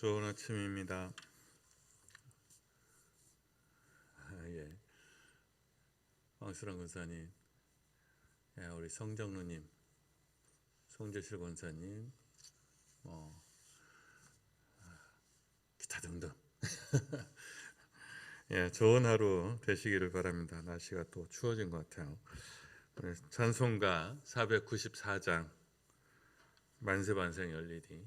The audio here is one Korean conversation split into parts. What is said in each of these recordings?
좋은 아침입니다. 예, 왕수랑 권사님, 우리 성정루님, 송재실 권사님, 뭐 기타 등등. 좋은 하루 되시기를 바랍니다. 날씨가 또 추워진 것 같아요. 찬송가 494장 만세반생 열리리.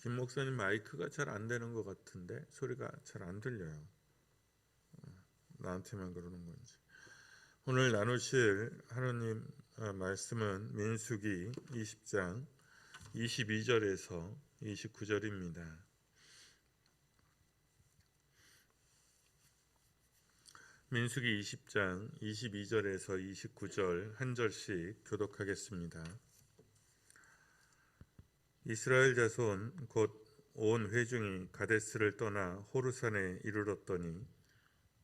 김 목사님 마이크가 잘 안 되는 것 같은데 소리가 잘 안 들려요. 나한테만 그러는 건지. 오늘 나누실 하나님 말씀은 민수기 20장 22절에서 29절입니다. 민수기 20장 22절에서 29절 한 절씩 교독하겠습니다. 이스라엘 자손 곧 온 회중이 가데스를 떠나 호르산에 이르렀더니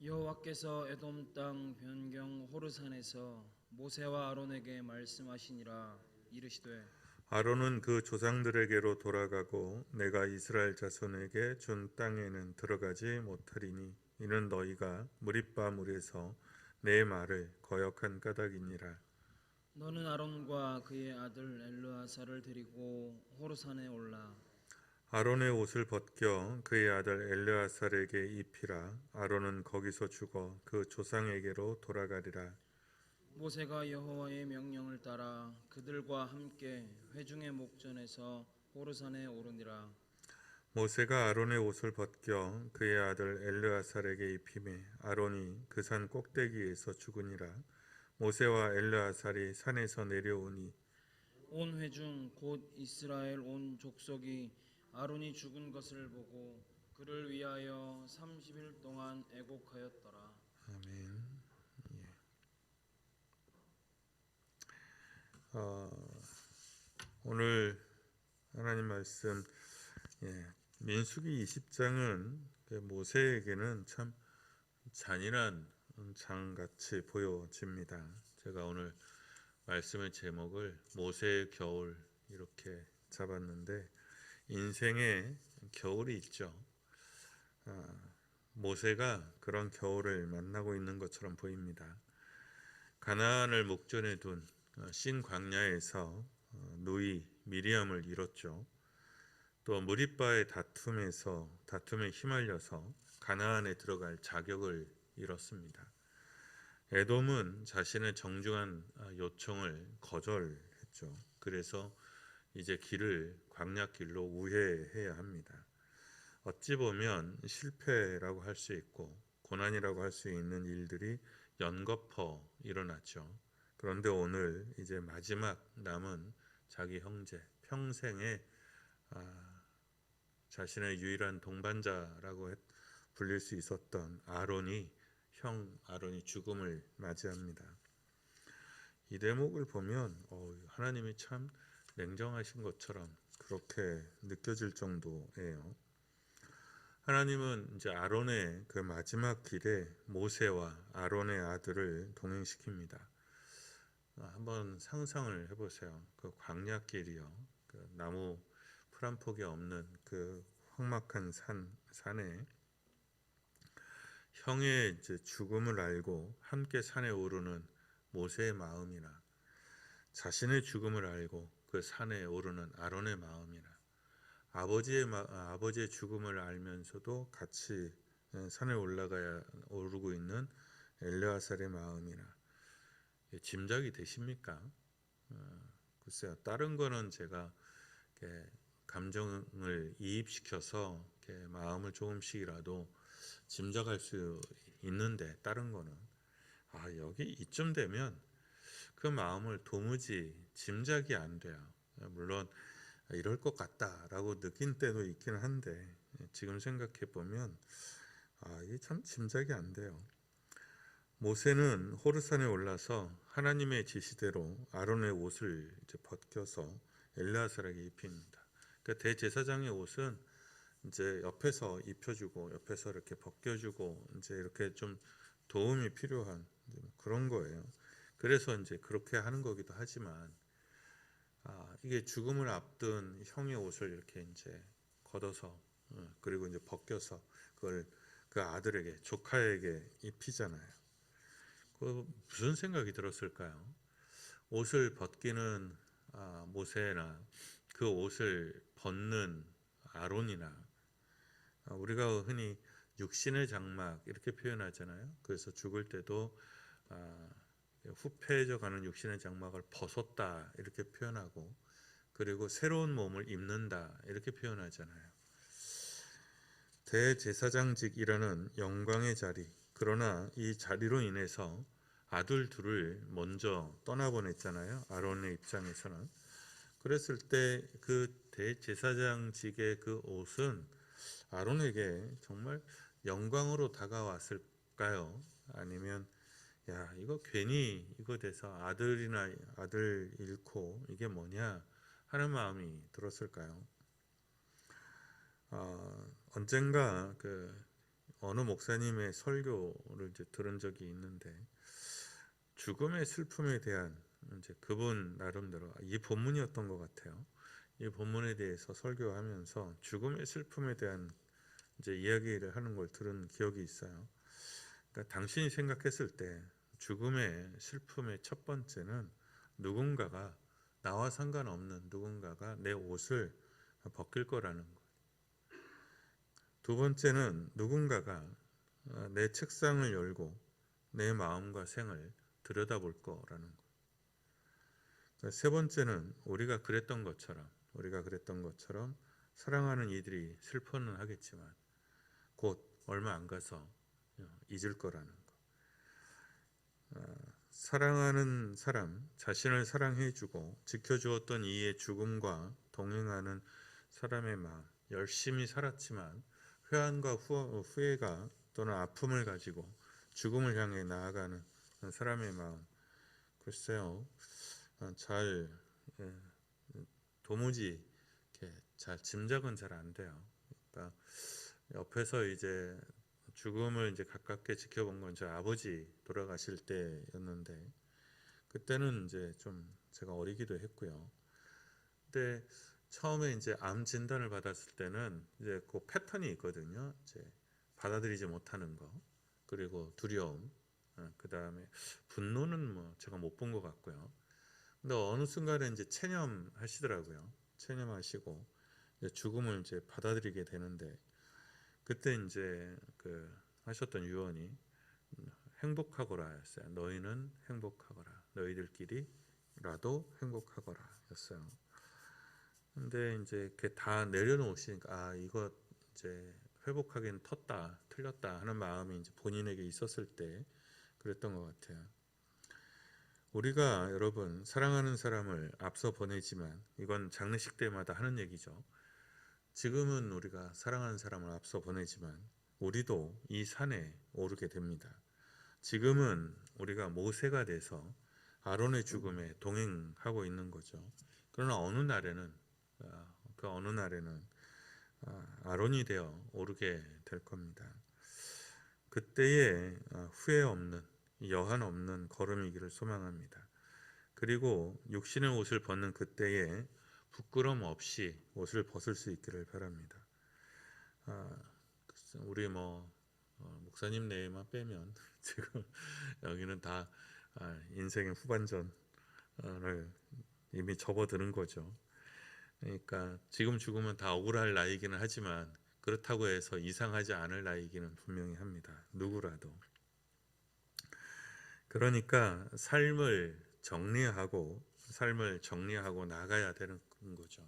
여호와께서 에돔 땅 변경 호르산에서 모세와 아론에게 말씀하시니라. 이르시되 아론은 그 조상들에게로 돌아가고 내가 이스라엘 자손에게 준 땅에는 들어가지 못하리니 이는 너희가 무리바 물에서 내 말을 거역한 까닭이니라. 너는 아론과 그의 아들 엘르아사를 데리고 호르산에 올라 아론의 옷을 벗겨 그의 아들 엘르아살에게 입히라. 아론은 거기서 죽어 그 조상에게로 돌아가리라. 모세가 여호와의 명령을 따라 그들과 함께 회중의 목전에서 호르산에 오르니라. 모세가 아론의 옷을 벗겨 그의 아들 엘르아살에게 입히매 아론이 그 산 꼭대기에서 죽으니라. 모세와 엘르아살이 산에서 내려오니 온 회중 곧 이스라엘 온 족속이 아론이 죽은 것을 보고 그를 위하여 30일 동안 애곡하였더라. 아멘. 오늘 하나님 말씀 민수기 20장은 모세에게는 참 잔인한 장같이 보여집니다. 제가 오늘 말씀의 제목을 모세의 겨울 이렇게 잡았는데, 인생에 겨울이 있죠. 모세가 그런 겨울을 만나고 있는 것처럼 보입니다. 가나안을 목전에 둔 신광야에서 누이 미리암을 잃었죠. 또 무리바의 다툼에 휘말려서 가나안에 들어갈 자격을 잃었습니다. 에돔은 자신의 정중한 요청을 거절했죠. 그래서 이제 광야길로 우회해야 합니다. 어찌 보면 실패라고 할 수 있고 고난이라고 할 수 있는 일들이 연거푸 일어났죠. 그런데 오늘 이제 마지막 남은 자기 형제, 평생에 자신의 유일한 동반자라고 불릴 수 있었던 형 아론이 죽음을 맞이합니다. 이 대목을 보면 하나님이 참 냉정하신 것처럼 그렇게 느껴질 정도예요. 하나님은 이제 아론의 그 마지막 길에 모세와 아론의 아들을 동행시킵니다. 한번 상상을 해보세요. 그 광야길이요, 그 나무 풀 한 폭이 없는 그 험악한 산에 형의 이제 죽음을 알고 함께 산에 오르는 모세의 마음이나 자신의 죽음을 알고 그 산에 오르는 아론의 마음이나 아버지의 죽음을 알면서도 같이 산에 오르고 있는 엘르아살의 마음이나 짐작이 되십니까? 글쎄요, 다른 거는 제가 감정을 이입시켜서 마음을 조금씩이라도 짐작할 수 있는데, 다른 거는 여기 이쯤 되면 그 마음을 도무지 짐작이 안 돼요. 물론 이럴 것 같다라고 느낀 때도 있기는 한데, 지금 생각해 보면 이게 참 짐작이 안 돼요. 모세는 호르산에 올라서 하나님의 지시대로 아론의 옷을 이제 벗겨서 엘르아살에게 입힙니다. 그러니까 대제사장의 옷은 이제 옆에서 입혀주고 옆에서 이렇게 벗겨주고 이제 이렇게 좀 도움이 필요한 그런 거예요. 그래서 이제 그렇게 하는 거기도 하지만 이게 죽음을 앞둔 형의 옷을 이렇게 이제 걷어서 그리고 이제 벗겨서 그걸 그 아들에게, 조카에게 입히잖아요. 그 무슨 생각이 들었을까요? 옷을 벗기는 모세나 그 옷을 벗는 아론이나, 우리가 흔히 육신의 장막 이렇게 표현하잖아요. 그래서 죽을 때도 후패해져 가는 육신의 장막을 벗었다 이렇게 표현하고, 그리고 새로운 몸을 입는다 이렇게 표현하잖아요. 대제사장직이라는 영광의 자리, 그러나 이 자리로 인해서 아들 둘을 먼저 떠나보냈잖아요. 아론의 입장에서는. 그랬을 때 그 대제사장직의 그 옷은 아론에게 정말 영광으로 다가왔을까요? 아니면 이거 괜히 이거 돼서 아들 잃고 이게 뭐냐 하는 마음이 들었을까요? 언젠가 어느 목사님의 설교를 이제 들은 적이 있는데, 죽음의 슬픔에 대한 이제 그분 나름대로 이 본문이었던 것 같아요. 이 본문에 대해서 설교하면서 죽음의 슬픔에 대한 이제 이야기를 하는 걸 들은 기억이 있어요. 그러니까 당신이 생각했을 때 죽음의 슬픔의 첫 번째는 누군가가, 나와 상관없는 누군가가 내 옷을 벗길 거라는 거. 두 번째는 누군가가 내 책상을 열고 내 마음과 생을 들여다볼 거라는 거. 세 번째는 우리가 그랬던 것처럼 사랑하는 이들이 슬퍼는 하겠지만 곧 얼마 안 가서 잊을 거라는 거. 사랑하는 사람, 자신을 사랑해주고 지켜주었던 이의 죽음과 동행하는 사람의 마음, 열심히 살았지만 회한과 후회가 또는 아픔을 가지고 죽음을 향해 나아가는 사람의 마음, 글쎄요, 도무지 잘 짐작은 잘 안 돼요. 그러니까 옆에서 이제 죽음을 이제 가깝게 지켜본 건 저 아버지 돌아가실 때였는데, 그때는 이제 좀 제가 어리기도 했고요. 근데 처음에 이제 암 진단을 받았을 때는 이제 그 패턴이 있거든요. 이제 받아들이지 못하는 거, 그리고 두려움, 그 다음에 분노는 뭐 제가 못 본 것 같고요. 근데 어느 순간에 이제 체념하시더라고요. 체념하시고 이제 죽음을 이제 받아들이게 되는데, 그때 이제 그 하셨던 유언이 행복하거라였어요. 너희는 행복하거라. 너희들끼리라도 행복하거라였어요. 근데 이제 그게 다 내려놓으시니까 아 이거 이제 회복하기는 텄다, 틀렸다 하는 마음이 이제 본인에게 있었을 때 그랬던 것 같아요. 우리가 여러분 사랑하는 사람을 앞서 보내지만 이건 장례식 때마다 하는 얘기죠. 지금은 우리가 사랑하는 사람을 앞서 보내지만 우리도 이 산에 오르게 됩니다. 지금은 우리가 모세가 돼서 아론의 죽음에 동행하고 있는 거죠. 그러나 어느 날에는 그 어느 날에는 아론이 되어 오르게 될 겁니다. 그때에 후회 없는 여한 없는 걸음이기를 소망합니다. 그리고 육신의 옷을 벗는 그때에 부끄럼 없이 옷을 벗을 수 있기를 바랍니다. 우리 목사님 내만 빼면 지금 여기는 다 인생의 후반전을 이미 접어드는 거죠. 그러니까 지금 죽으면 다 억울할 나이기는 하지만 그렇다고 해서 이상하지 않을 나이기는 분명히 합니다. 누구라도. 그러니까 삶을 정리하고 나가야 되는 거죠.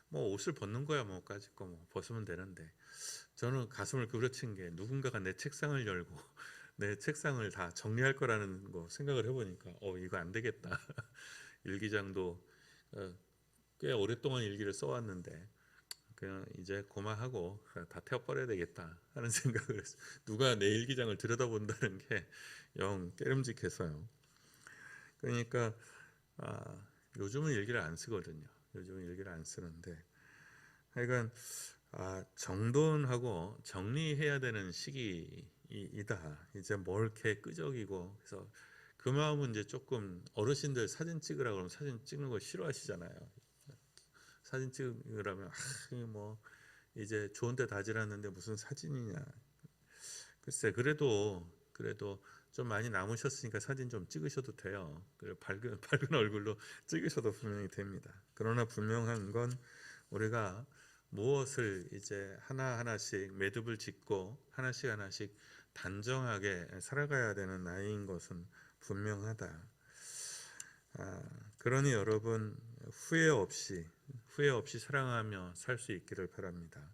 뭐 옷을 벗는 거야 뭐 까짓 거 뭐 벗으면 되는데, 저는 가슴을 그르친 게 누군가가 내 책상을 열고 내 책상을 다 정리할 거라는 거 생각을 해보니까 이거 안 되겠다. 일기장도 꽤 오랫동안 일기를 써왔는데 그냥 이제 고마하고 다 태워버려야 되겠다 하는 생각을 했어요. 누가 내 일기장을 들여다본다는 게 영 깨름직해서요. 그러니까 요즘은 일기를 안 쓰거든요. 요즘은 일기를 안 쓰는데 하여간 정돈하고 정리해야 되는 시기이다. 이제 뭘 이렇게 끄적이고 그래서 그 마음은 이제 조금, 어르신들 사진 찍으라 그러면 사진 찍는 거 싫어하시잖아요. 사진 찍으라면 뭐 이제 좋은 데 다지랐는데 무슨 사진이냐. 글쎄 그래도 좀 많이 남으셨으니까 사진 좀 찍으셔도 돼요. 밝은 얼굴로 찍으셔도 분명히 됩니다. 그러나 분명한 건 우리가 무엇을 이제 하나하나씩 매듭을 짓고 하나씩 단정하게 살아가야 되는 나이인 것은 분명하다. 그러니 여러분 후회 없이 사랑하며 살 수 있기를 바랍니다.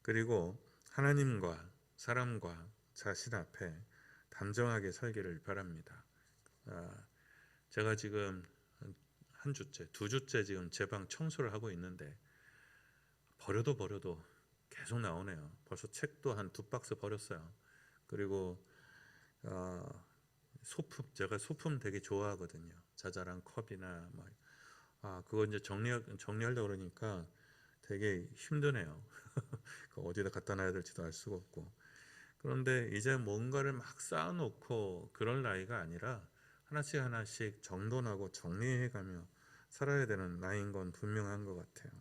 그리고 하나님과 사람과 자신 앞에 단정하게 살기를 바랍니다. 제가 지금 한 주째, 두 주째 지금 제 방 청소를 하고 있는데 버려도 계속 나오네요. 벌써 책도 한 2박스 버렸어요. 그리고 제가 소품 되게 좋아하거든요. 자잘한 컵이나 그거 이제 정리하려고 그러니까 되게 힘드네요. 어디다 갖다 놔야 될지도 알 수가 없고. 그런데 이제 뭔가를 막 쌓아놓고 그럴 나이가 아니라 하나씩 정돈하고 정리해가며 살아야 되는 나이인 건 분명한 것 같아요.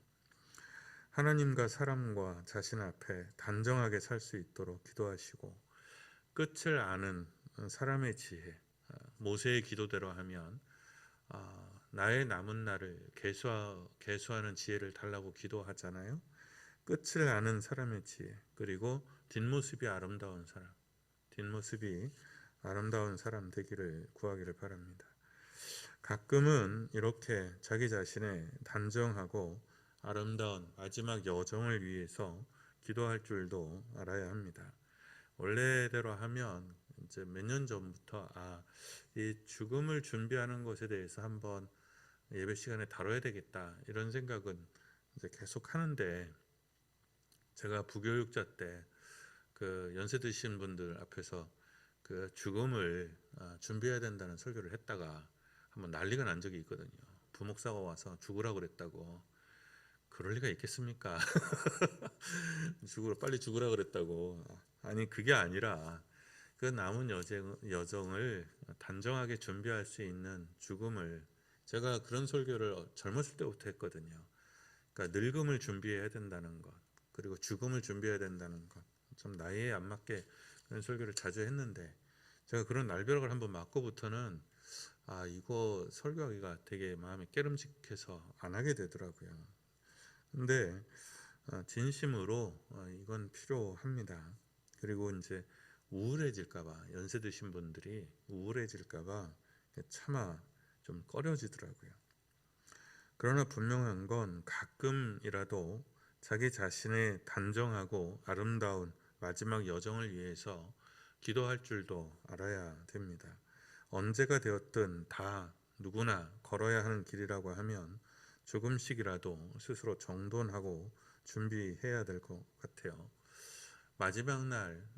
하나님과 사람과 자신 앞에 단정하게 살 수 있도록 기도하시고, 끝을 아는 사람의 지혜, 모세의 기도대로 하면 나의 남은 날을 계수하는 지혜를 달라고 기도하잖아요. 끝을 아는 사람의 지혜, 그리고 뒷모습이 아름다운 사람 되기를 구하기를 바랍니다. 가끔은 이렇게 자기 자신의 단정하고 아름다운 마지막 여정을 위해서 기도할 줄도 알아야 합니다. 원래대로 하면 이제 몇 년 전부터 이 죽음을 준비하는 것에 대해서 한번 예배 시간에 다뤄야 되겠다 이런 생각은 이제 계속 하는데, 제가 부교육자 때 그 연세 드신 분들 앞에서 그 죽음을 준비해야 된다는 설교를 했다가 한번 난리가 난 적이 있거든요. 부목사가 와서 죽으라고 그랬다고. 그럴 리가 있겠습니까? 빨리 죽으라 그랬다고. 아니 그게 아니라 그 남은 여정을 단정하게 준비할 수 있는 죽음을, 제가 그런 설교를 젊었을 때부터 했거든요. 그러니까 늙음을 준비해야 된다는 것, 그리고 죽음을 준비해야 된다는 것, 좀 나이에 안 맞게 그런 설교를 자주 했는데, 제가 그런 날벼락을 한번 맞고부터는 이거 설교하기가 되게 마음이 깨름직해서 안 하게 되더라고요. 근데 진심으로 이건 필요합니다. 그리고 이제 우울해질까봐, 연세 드신 분들이 우울해질까봐 차마 좀 꺼려지더라고요. 그러나 분명한 건 가끔이라도 자기 자신의 단정하고 아름다운 마지막 여정을 위해서 기도할 줄도 알아야 됩니다. 언제가 되었든 다 누구나 걸어야 하는 길이라고 하면 조금씩이라도 스스로 정돈하고 준비해야 될 것 같아요. 마지막 날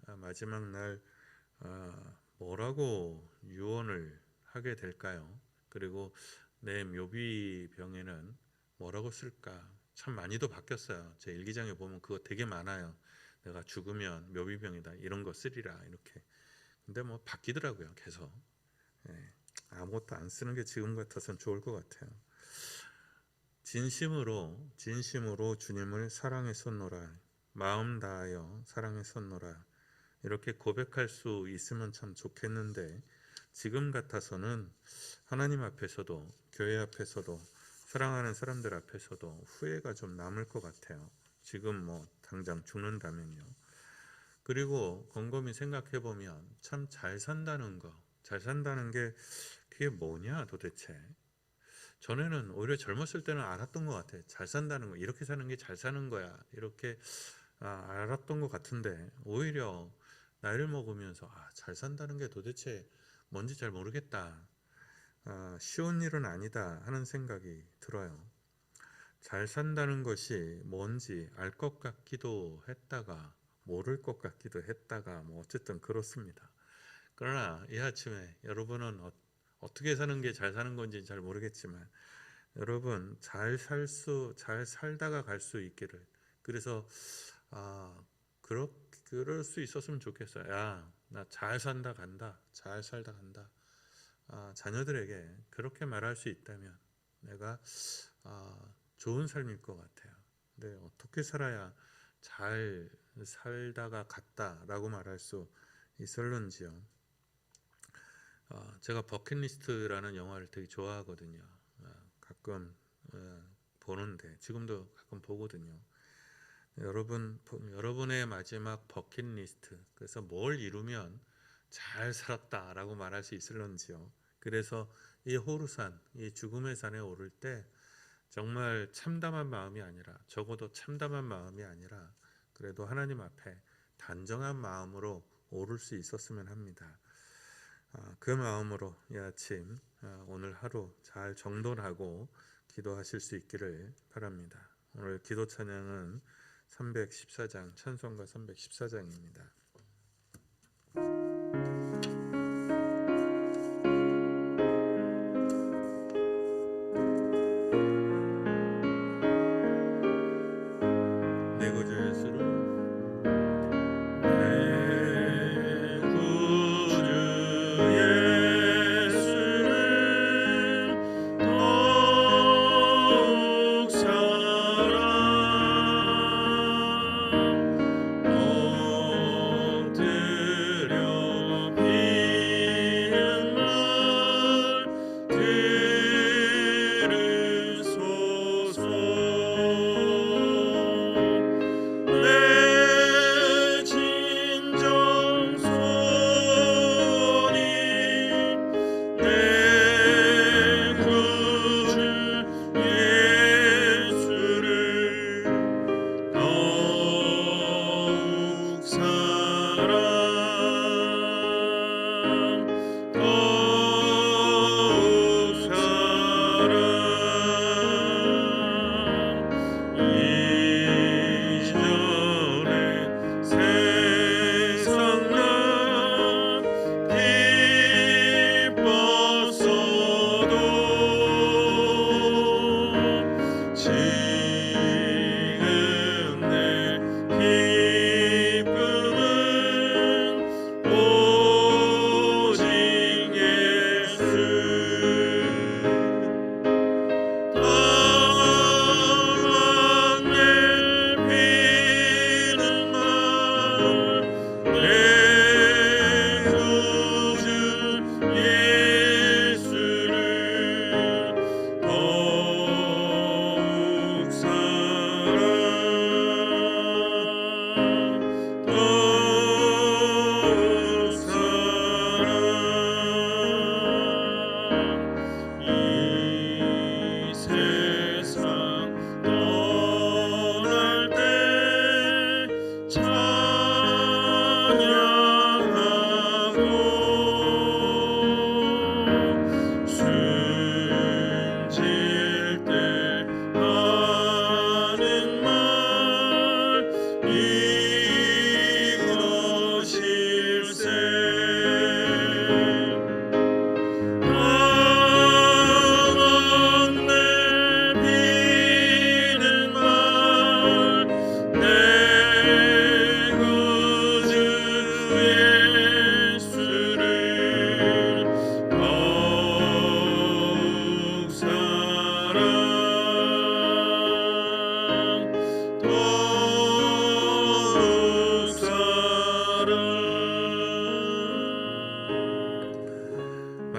뭐라고 유언을 하게 될까요? 그리고 내 묘비병에는 뭐라고 쓸까? 참 많이도 바뀌었어요. 제 일기장에 보면 그거 되게 많아요. 내가 죽으면 묘비병이다, 이런 거 쓰리라, 이렇게. 근데 뭐 바뀌더라고요, 계속. 아무것도 안 쓰는 게 지금 같아서는 좋을 것 같아요. 진심으로 주님을 사랑했었노라, 마음 다하여 사랑했었노라, 이렇게 고백할 수 있으면 참 좋겠는데, 지금 같아서는 하나님 앞에서도 교회 앞에서도 사랑하는 사람들 앞에서도 후회가 좀 남을 것 같아요. 지금 뭐 당장 죽는다면요. 그리고 곰곰이 생각해 보면 참 잘 산다는 게 그게 뭐냐 도대체. 전에는 오히려 젊었을 때는 알았던 것 같아요. 잘 산다는 거, 이렇게 사는 게 잘 사는 거야, 이렇게 알았던 것 같은데, 오히려 나이를 먹으면서 잘 산다는 게 도대체 뭔지 잘 모르겠다, 쉬운 일은 아니다 하는 생각이 들어요. 잘 산다는 것이 뭔지 알 것 같기도 했다가 모를 것 같기도 했다가, 뭐 어쨌든 그렇습니다. 그러나 이 아침에 여러분은 어떻게 사는 게 잘 사는 건지 잘 모르겠지만, 여러분 잘 살다가 갈 수 있기를. 그래서 그럴 수 있었으면 좋겠어요. 나 잘 산다 간다, 잘 살다 간다. 자녀들에게 그렇게 말할 수 있다면 내가 좋은 삶일 것 같아요. 근데 어떻게 살아야 잘 살다가 갔다라고 말할 수 있을런지요. 제가 버킷리스트라는 영화를 되게 좋아하거든요. 가끔 보는데, 지금도 가끔 보거든요. 여러분의 마지막 버킷리스트, 그래서 뭘 이루면 잘 살았다라고 말할 수 있을런지요. 그래서 이 호르산, 이 죽음의 산에 오를 때 정말 참담한 마음이 아니라, 적어도 참담한 마음이 아니라 그래도 하나님 앞에 단정한 마음으로 오를 수 있었으면 합니다. 그 마음으로 이 아침 오늘 하루 잘 정돈하고 기도하실 수 있기를 바랍니다. 오늘 기도 찬양은 314장, 찬송가 314장입니다. 내 구주 예수를 더욱 사랑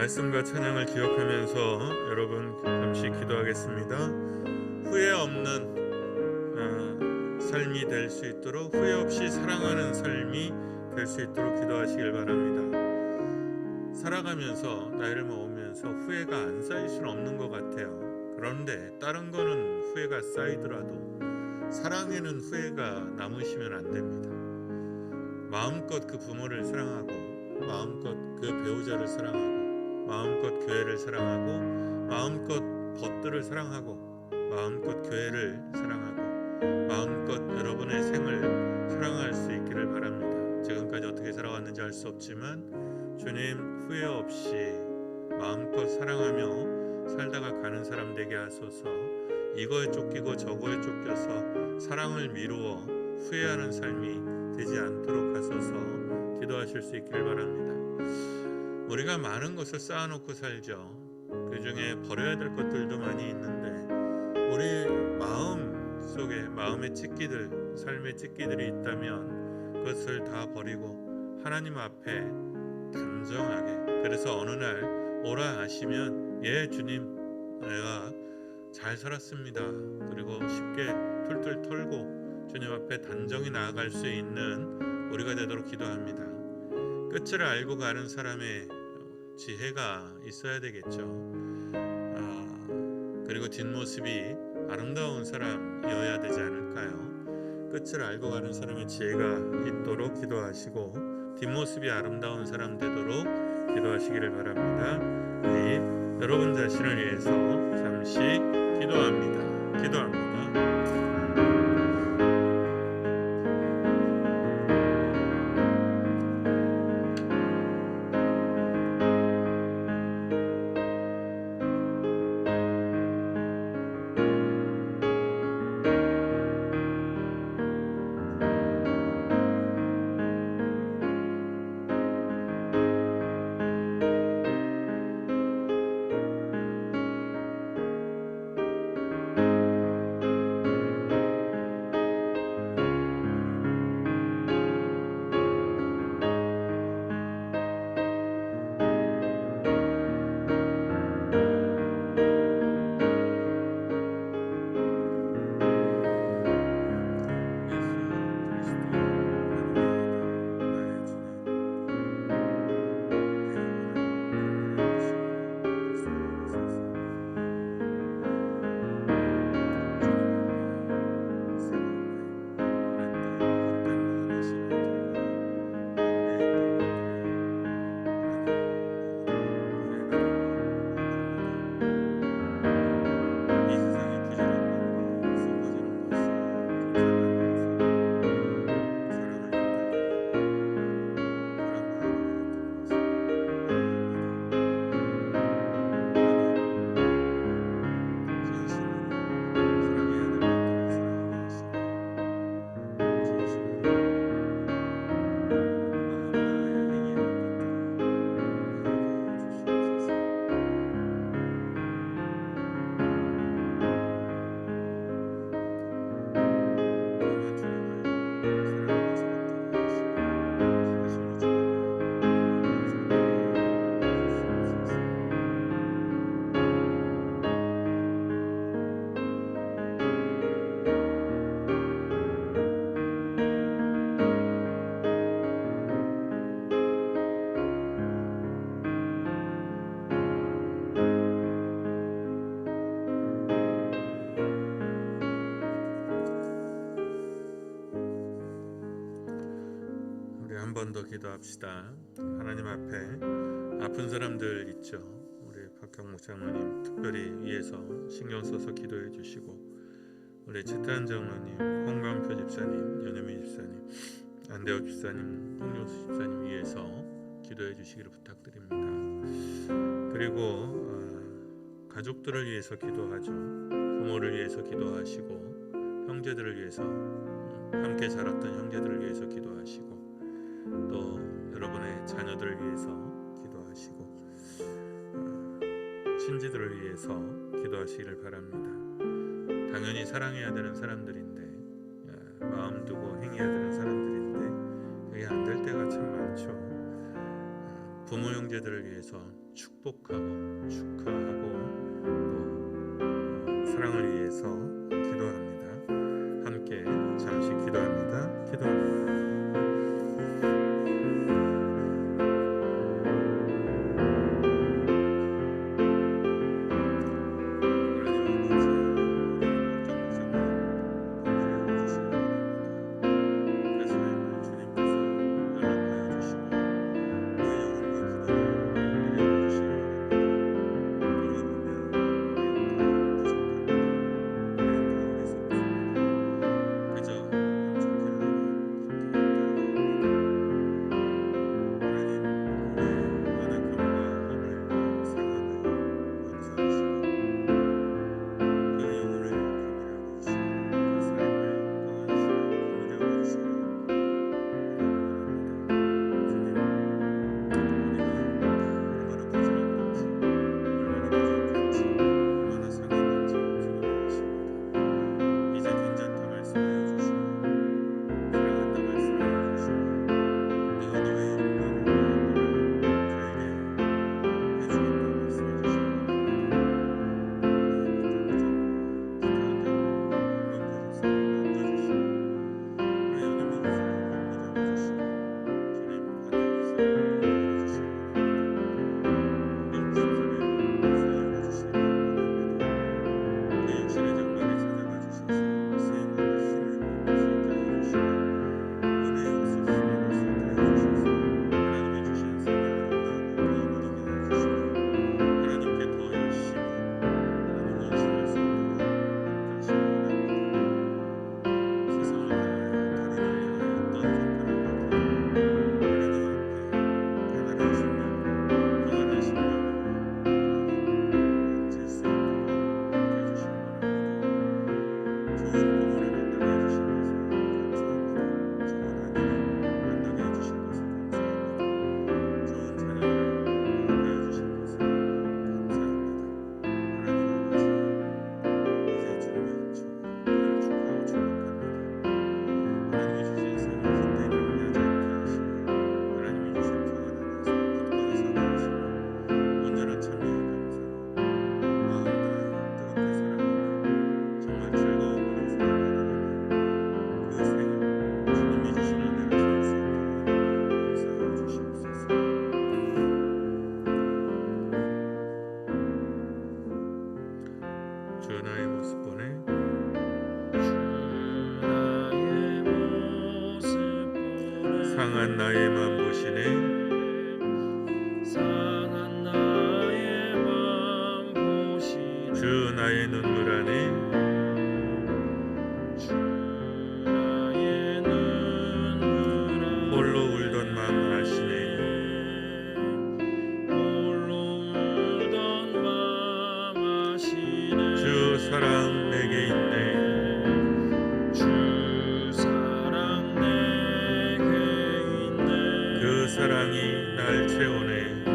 말씀과 찬양을 기억하면서 여러분 잠시 기도하겠습니다. 후회 없는 삶이 될 수 있도록, 후회 없이 사랑하는 삶이 될 수 있도록 기도하시길 바랍니다. 살아가면서 나이를 먹으면서 후회가 안 쌓일 수는 없는 것 같아요. 그런데 다른 거는 후회가 쌓이더라도 사랑에는 후회가 남으시면 안 됩니다. 마음껏 그 부모를 사랑하고, 마음껏 그 배우자를 사랑하고, 마음껏 교회를 사랑하고, 마음껏 벗들을 사랑하고, 마음껏 교회를 사랑하고, 마음껏 여러분의 생을 사랑할 수 있기를 바랍니다. 지금까지 어떻게 살아왔는지 알 수 없지만 주님, 후회 없이 마음껏 사랑하며 살다가 가는 사람 되게 하소서. 이거에 쫓기고 저거에 쫓겨서 사랑을 미루어 후회하는 삶이 되지 않도록 하소서. 기도하실 수 있기를 바랍니다. 우리가 많은 것을 쌓아놓고 살죠. 그 중에 버려야 될 것들도 많이 있는데 우리 마음 속에 마음의 찢기들, 삶의 찢기들이 있다면 그것을 다 버리고 하나님 앞에 단정하게, 그래서 어느 날 오라 하시면 예 주님 내가 잘 살았습니다, 그리고 쉽게 툴툴 털고 주님 앞에 단정히 나아갈 수 있는 우리가 되도록 기도합니다. 끝을 알고 가는 사람의 지혜가 있어야 되겠죠. 그리고 뒷모습이 아름다운 사람이어야 되지 않을까요? 끝을 알고 가는 사람의 지혜가 있도록 기도하시고 뒷모습이 아름다운 사람 되도록 기도하시기를 바랍니다. 네, 여러분 자신을 위해서 잠시 기도합니다. 한 번 더 기도합시다. 하나님 앞에 아픈 사람들 있죠. 우리 박경목 장로님 특별히 위해서 신경 써서 기도해 주시고, 우리 최태한 장로님, 홍광표 집사님, 연혜미 집사님, 안대혁 집사님, 홍용수 집사님 위해서 기도해 주시기를 부탁드립니다. 그리고 가족들을 위해서 기도하죠. 부모를 위해서 기도하시고, 형제들을 위해서, 함께 자랐던 형제들을 위해서 기도하시고, 또 여러분의 자녀들을 위해서 기도하시고, 친지들을 위해서 기도하시기를 바랍니다. 당연히 사랑해야 되는 사람들인데, 마음 두고 행해야 되는 사람들인데 그게 안 될 때가 참 많죠. 부모 형제들을 위해서 축복하고 축하하고 또 사랑을 위해서 기도합니다. 함께 잠시 기도합니다. 기도합니다. 주 나의 모습 보내 상한 나의 맘 보시네 주 나의 눈물 안에 홀로 울던 맘 아시네 주 사랑 내게 있네 그 사랑이 날 채우네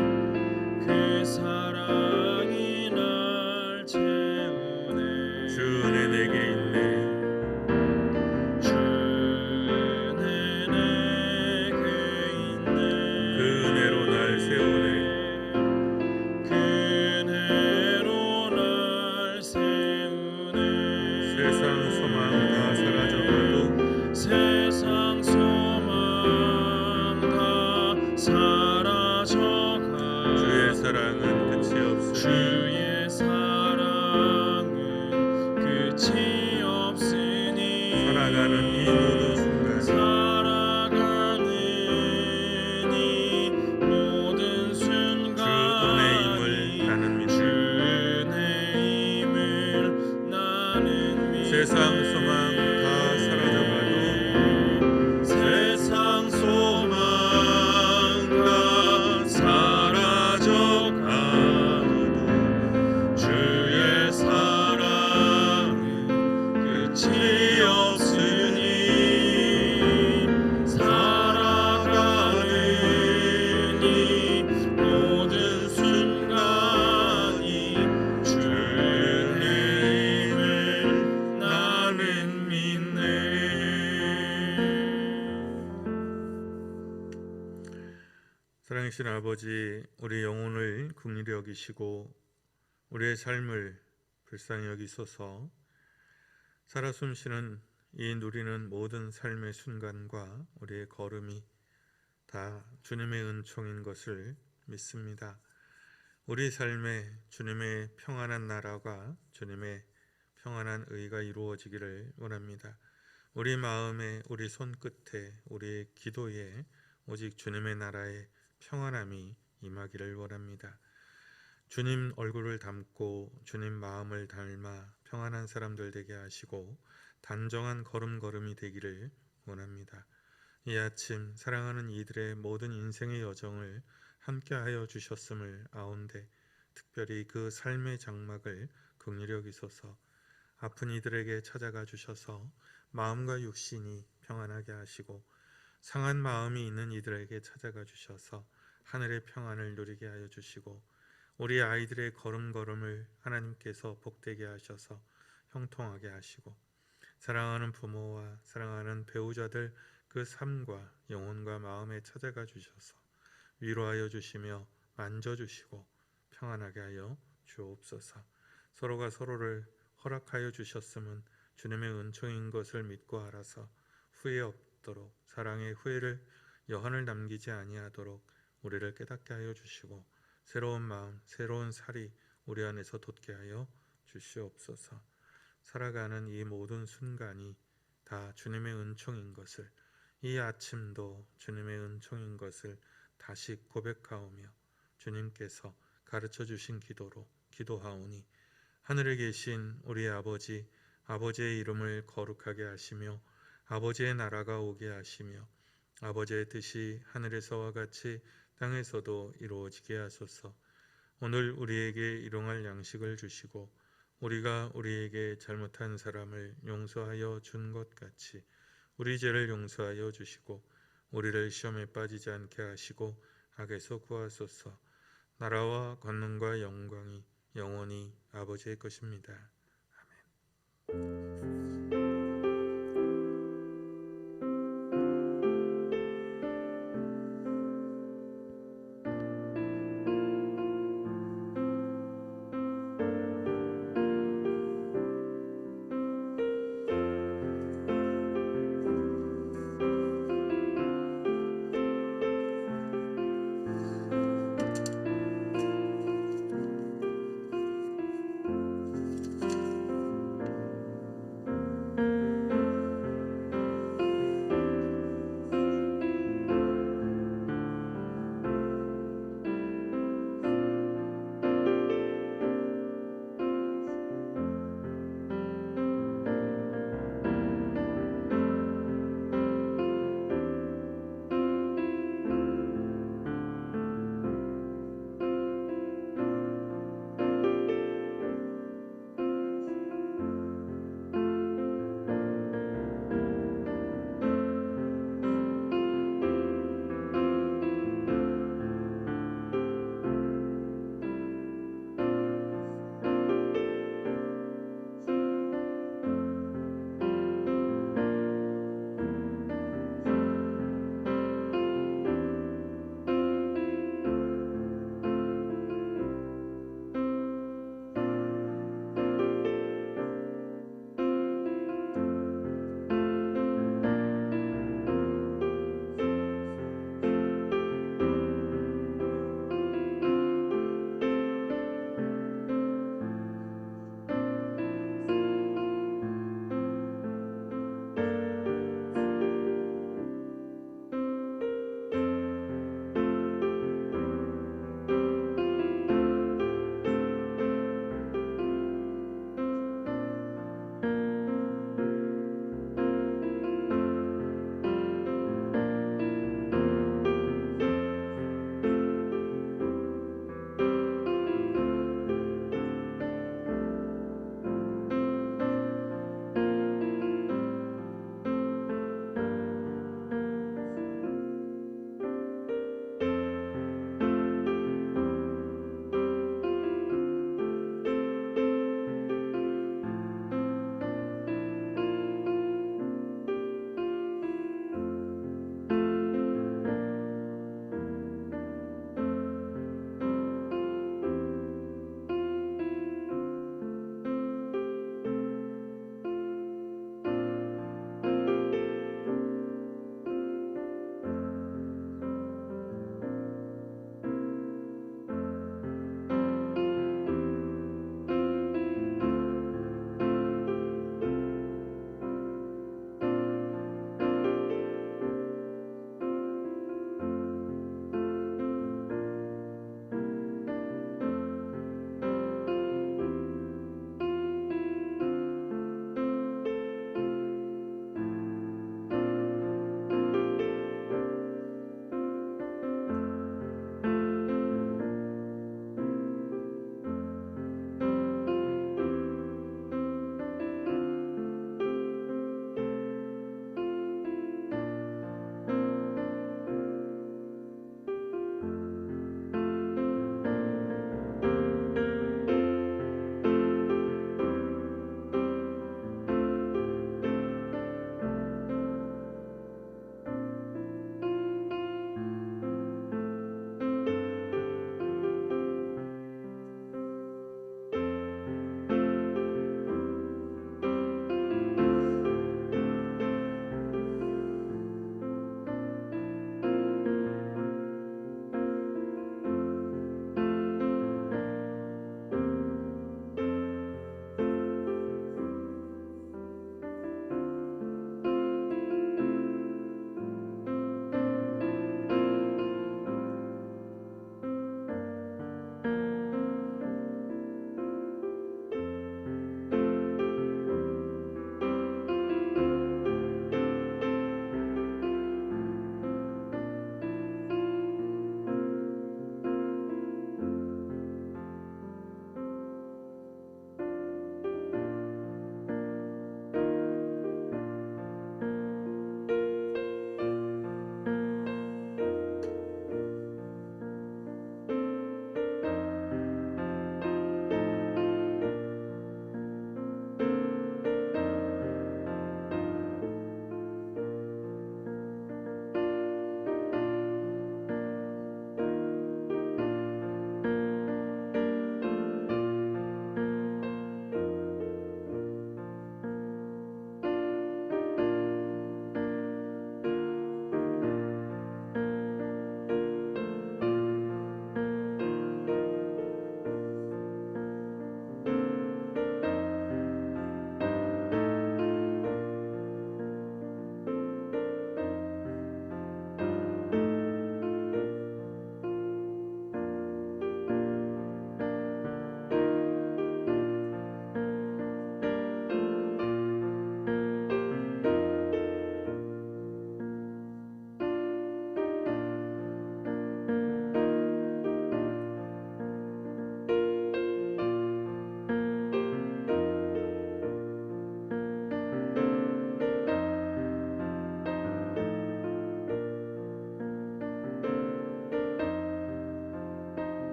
주 은혜 내게 있네 그 은혜로 날 세우네 세상 소망 다 사라져가도 세상 소망 다 사라져가 주의 사랑은 끝이 없으니 주의 사랑은 끝이 없으니 살아가는 이 모든 순간 살아가는 이 모든 주 순간이 은혜임을 나는 믿네 주 은혜임을 나는 믿네 세상 소망 다 사라져가도 세상 소망 다 사라져가도 살아계신 아버지, 우리 영혼을 긍휼히 여기시고 우리의 삶을 불쌍히 여기소서. 살아 숨쉬는 이 누리는 모든 삶의 순간과 우리의 걸음이 다 주님의 은총인 것을 믿습니다. 우리 삶에 주님의 평안한 나라가, 주님의 평안한 의가 이루어지기를 원합니다. 우리 마음에, 우리 손끝에, 우리 기도에 오직 주님의 나라의 평안함이 임하기를 원합니다. 주님 얼굴을 담고 주님 마음을 닮아 평안한 사람들 되게 하시고 단정한 걸음걸음이 되기를 원합니다. 이 아침 사랑하는 이들의 모든 인생의 여정을 함께하여 주셨음을 아온데 특별히 그 삶의 장막을 긍휼히 여기소서. 아픈 이들에게 찾아가 주셔서 마음과 육신이 평안하게 하시고 상한 마음이 있는 이들에게 찾아가 주셔서 하늘의 평안을 누리게 하여 주시고 우리 아이들의 걸음걸음을 하나님께서 복되게 하셔서 형통하게 하시고 사랑하는 부모와 사랑하는 배우자들 그 삶과 영혼과 마음에 찾아가 주셔서 위로하여 주시며 만져주시고 평안하게 하여 주옵소서. 서로가 서로를 허락하여 주셨음은 주님의 은총인 것을 믿고 알아서 후회 없도록 사랑의 후회를 여한을 남기지 아니하도록 우리를 깨닫게 하여 주시고 새로운 마음, 새로운 살이 우리 안에서 돋게 하여 주시옵소서. 살아가는 이 모든 순간이 다 주님의 은총인 것을, 이 아침도 주님의 은총인 것을 다시 고백하오며 주님께서 가르쳐 주신 기도로 기도하오니 하늘에 계신 우리 아버지, 아버지의 이름을 거룩하게 하시며 아버지의 나라가 오게 하시며 아버지의 뜻이 하늘에서와 같이 땅에서도 이루어지게 하소서. 오늘 우리에게 일용할 양식을 주시고 우리가 우리에게 잘못한 사람을 용서하여 준 것 같이 우리 죄를 용서하여 주시고 우리를 시험에 빠지지 않게 하시고 악에서 구하소서. 나라와 권능과 영광이 영원히 아버지의 것입니다. 아멘.